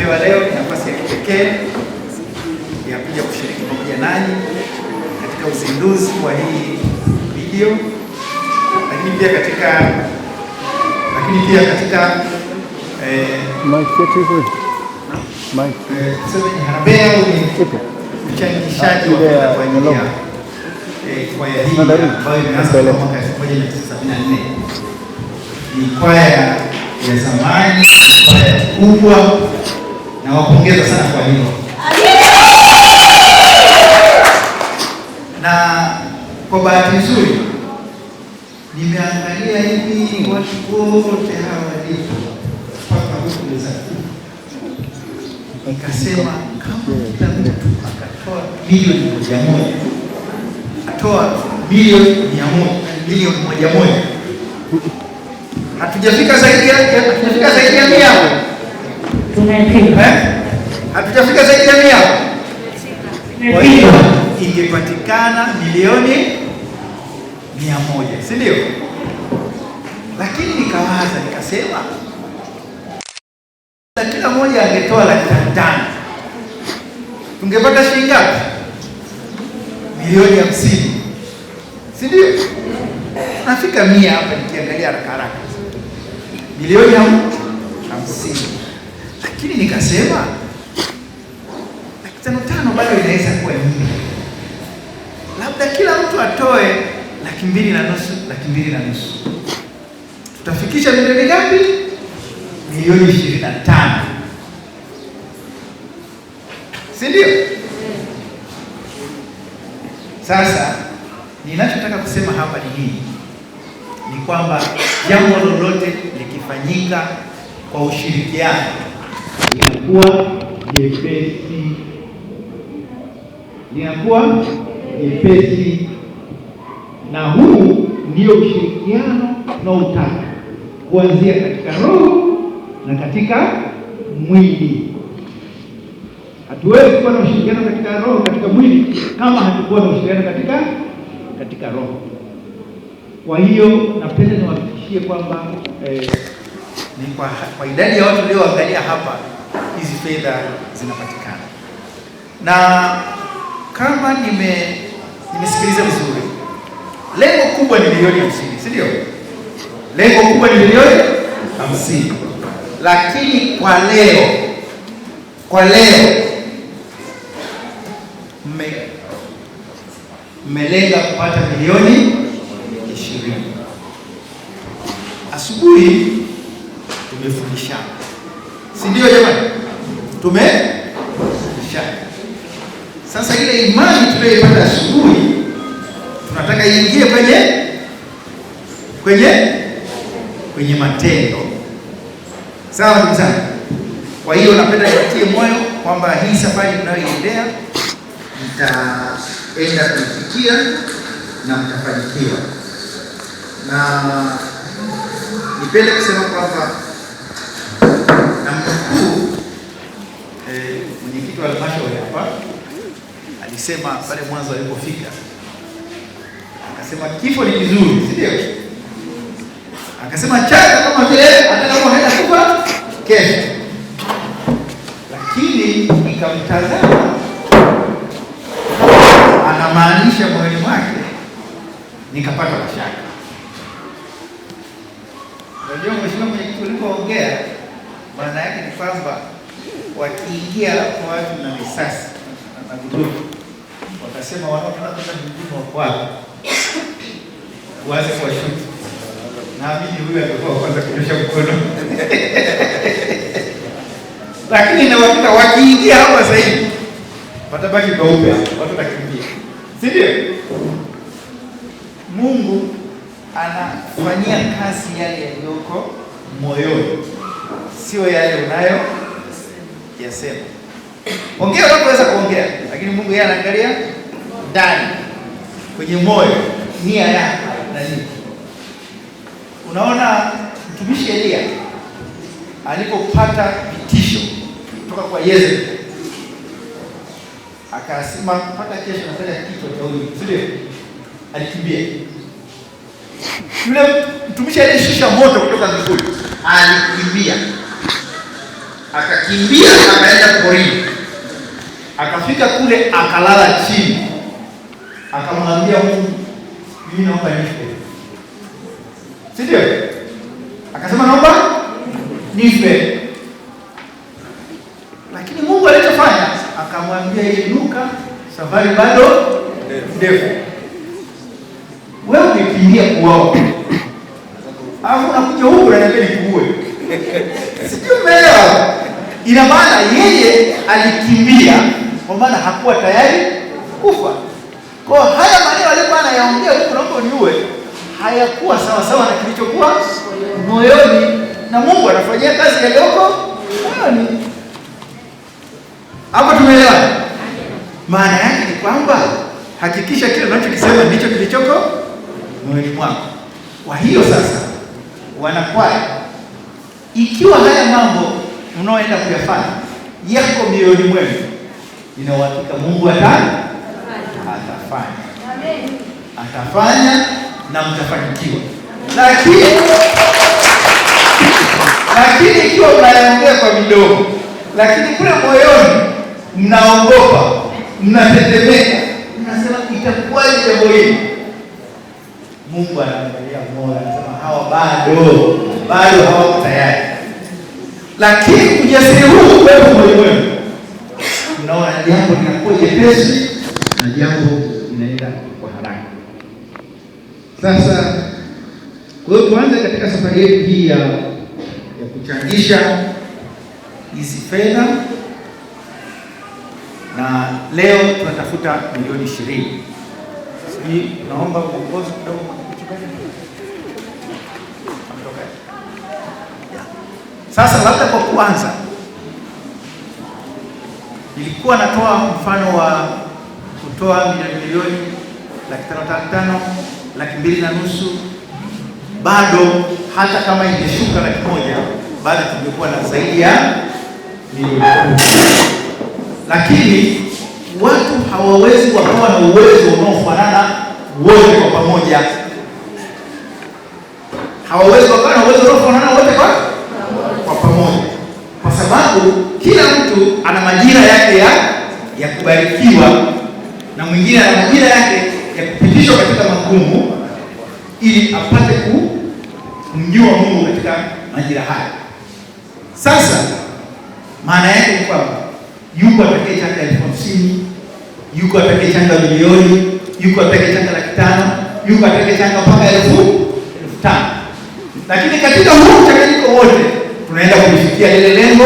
nimepewa leo nafasi ya kipekee ya kuja kushiriki pamoja nanyi katika uzinduzi wa hii video, lakini pia katika harambee au uchangishaji wa fedha kwa ajili ya kwaya hii ambayo imeanza mwaka 1974. Ni kwaya ya zamani, kwaya kubwa, na wapongeza sana kwa hilo. Na kwa bahati nzuri nimeangalia hivi watu wote hawa walipo mpaka huku nikasema kama kila mtu akatoa milioni 100, atoa milioni 100, hatujafika zaidi ya 100. Hatujafika zaidi ya 100. Kwa hiyo ingepatikana milioni 100, si ndio? Lakini nikawaza nikasema kila mmoja angetoa 500,000, tungepata shilingi ngapi? Milioni 50, si ndio? Nafika 100 hapa nikiangalia haraka, milioni 50. Lakini nikasema 500,000 bado inaweza kuwa nyingi, labda kila mtu atoe 2,500, tutafikisha milioni ngapi? Milioni 25, si ndio? Sasa ninachotaka kusema hapa ni hii, ni kwamba jambo lolote likifanyika kwa ushirikiano linakuwa jepesi, na huu ndio ushirikiano tunaotaka kuanzia katika roho na katika mwili. Hatuwezi kuwa na ushirikiano katika roho, katika mwili, kama hatukuwa na ushirikiano katika roho. Kwa hiyo napenda niwahakikishie kwamba ni kwa idadi ya watu walioangalia hapa, hizi fedha zinapatikana. Na kama nimesikiliza vizuri, lengo kubwa ni milioni 50, si ndio? Lengo kubwa ni milioni 50. Lakini kwa leo mmelenga kupata milioni 20. Asubuhi tumefundishana, si ndio jamani? Tumefundishana. Sasa ile imani tuliyoipata asubuhi tunataka iingie kwenye matendo. Sawa ndugu zangu? Kwa hiyo napenda niwatie moyo kwamba hii safari tunayoiendea mtaenda kuifikia na mtafanikiwa. Na nipende kusema kwamba na mkuu mwenyekiti wa halmashauri hapa alisema pale mwanzo alipofika, akasema kifo ni kizuri, si ndio? Akasema chaka kama vile hata kama unaenda kufa kesho. Lakini nikamtazama anamaanisha moyoni mwake, nikapata mashaka. Unajua mheshimiwa mwenyekiti ulipoongea, maana yake ni kwamba wakiingia hapo watu na risasi na bunduki, wakasema wanaotaka mbinguni wako wapi, waanze kuwashuti. Naamini huyu atakuwa kwanza kunyosha mkono. Lakini na wakiingia hapa sasa hivi watabaki kaupe, watu watakimbia, si ndio? Mungu anafanyia kazi yale yaliyoko moyoni, sio yale unayo yasema. Ongea unapoweza kuongea, lakini Mungu yeye anaangalia ndani, kwenye moyo, nia yako na nini. Unaona mtumishi Elia alipopata vitisho kutoka kwa Yesu, akasema mpaka kesho nataka kichwa cha huyu, si ndio? Alikimbia. Yule mtumishi aliyeshusha moto kutoka mbinguni alikimbia. akakimbia akaenda porini, akafika kule akalala chini, akamwambia Mungu, mimi naomba nife. Si ndio? Akasema naomba nife. Lakini Mungu alichofanya akamwambia inuka, safari bado ndefu. Wewe ukikimbia kuoa, alafu unakuja huku unaniambia nikuue. Sijui umeelewa? Ina maana yeye alikimbia kwa maana hakuwa tayari kufa. Kwa haya maneno alikuwa anayaongea huku naomba uniue, hayakuwa sawa sawa na kilichokuwa moyoni, na Mungu anafanyia kazi yaliyoko moyoni. Hapo tumeelewa? Maana yake ni kwamba hakikisha kile unachokisema ndicho kilichoko moyoni mwako. Kwa hiyo sasa, wanakwaya, ikiwa haya mambo unaoenda kuyafanya yako mioyoni mwenu, ina uhakika Mungu atafanya. Atafanya na mtafanikiwa. Lakini ikiwa mnaongea kwa midomo, lakini kule moyoni mnaogopa, mnatetemeka, mnasema itakuwaje jambo hili, Mungu anaangalia moyo, anasema hawa bado hawako tayari. Lakini ujasiri huu wewe moyoni, unaona jambo linakuwa jepesi na jambo linaenda kwa haraka. Sasa kwa hiyo tuanze katika safari yetu hii ya kuchangisha hizi fedha, na leo tunatafuta milioni 20. Sisi naomba uongozi kidogo. Sasa labda kwa kuanza, nilikuwa natoa mfano wa kutoa milioni 555, 2.5, bado hata kama ingeshuka 100,000 bado tungekuwa na zaidi ya milioni 10. Lakini watu hawawezi wakawa na uwezo unaofanana wote kwa pamoja. Hawawezi wakawa na uwezo unaofanana wote kwa pamoja, kwa sababu kila mtu ana majira yake ya kubarikiwa, na mwingine ana majira yake ya kupitishwa katika magumu ili apate kumjua Mungu katika majira haya. Sasa maana yake ni kwamba yuko atakayechanga 50,000, yuko atakayechanga milioni, yuko atakayechanga 500,000, yuko atakayechanga mpaka 5,000. Lakini katika huu mchanganyiko wote tunaenda kufikia lile lengo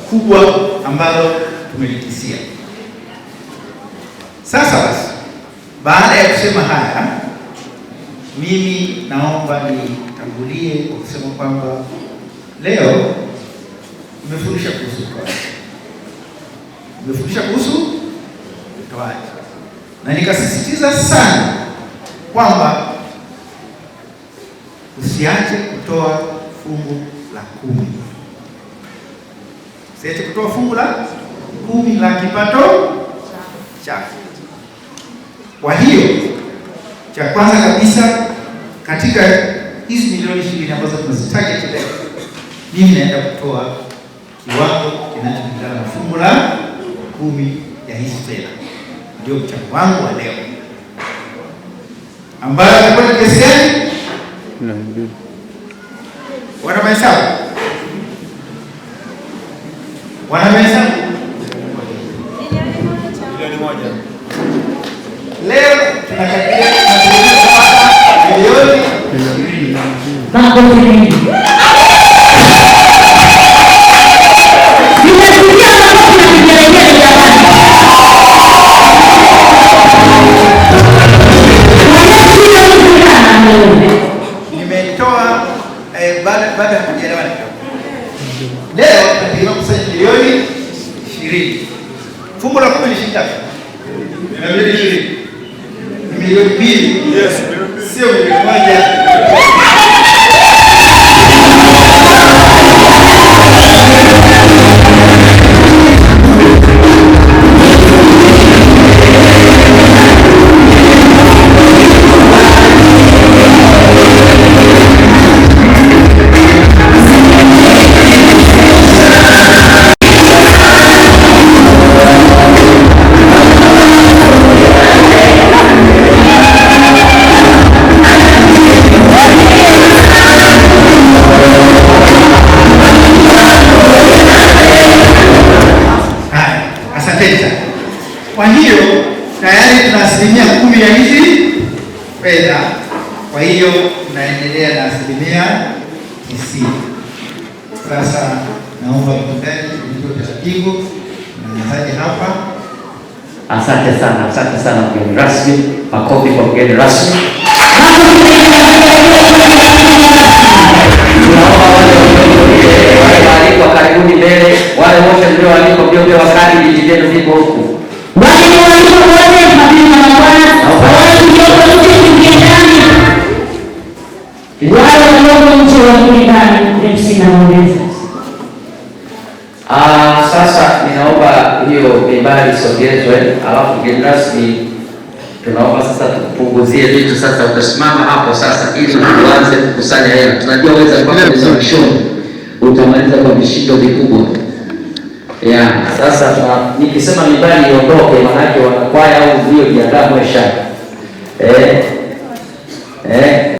kubwa ambalo tumelikisia. Sasa basi, baada ya kusema haya, mimi naomba nitangulie kwa kusema kwamba leo nimefundisha kuhusu utoaji. Nimefundisha kuhusu utoaji, na nikasisitiza sana kwamba usiache kutoa fungu la 10. Usiache kutoa fungu la 10 la kipato chako. Kwa hiyo cha kwanza kabisa, katika hizi milioni 20 ambazo tunazitaja leo, mimi naenda kutoa kiwango kinacholingana na fungu la 10 ya hizi fedha. Ndio mchango wangu wa leo, ambayo itakuwa ni kiasi gani? Wana mahesabu? Milioni 1. Leo tunakadiria milioni 20. Nimetoa baada ya kujielewana kidogo. Leo tunataka kusanya milioni 20. Fungu la 10 ni shilingi ngapi? Milioni 20. Milioni 2. Yes, sio milioni 1. SAPETA. Kwa hiyo tayari tuna 10% ya hizi fedha, kwa hiyo tunaendelea na 90%. Sasa naomba mtendaji kutoa taratibu na hapa. Asante sana mgeni rasmi. Makofi kwa mgeni rasmi. Wale waalikwa karibuni mbele, wale wote mlioalikwa mbio wakati viti vyenu vipo huku. Wale waalikwa wote mabibi na mabwana, wale walioko nje ndani, wale walioko nje wa ndani, MC na mwongeza. Sasa ninaomba hiyo ibada isogezwe, alafu mgeni rasmi tunaomba sasa tupunguzie vitu. Sasa utasimama hapo sasa ili tuanze kukusanya hela. Tunajua weza kwa mwishoni utamaliza kwa vishindo vikubwa. Sasa nikisema mibali iondoke, maana yake wanakwaya au vio jiandaa mwesha.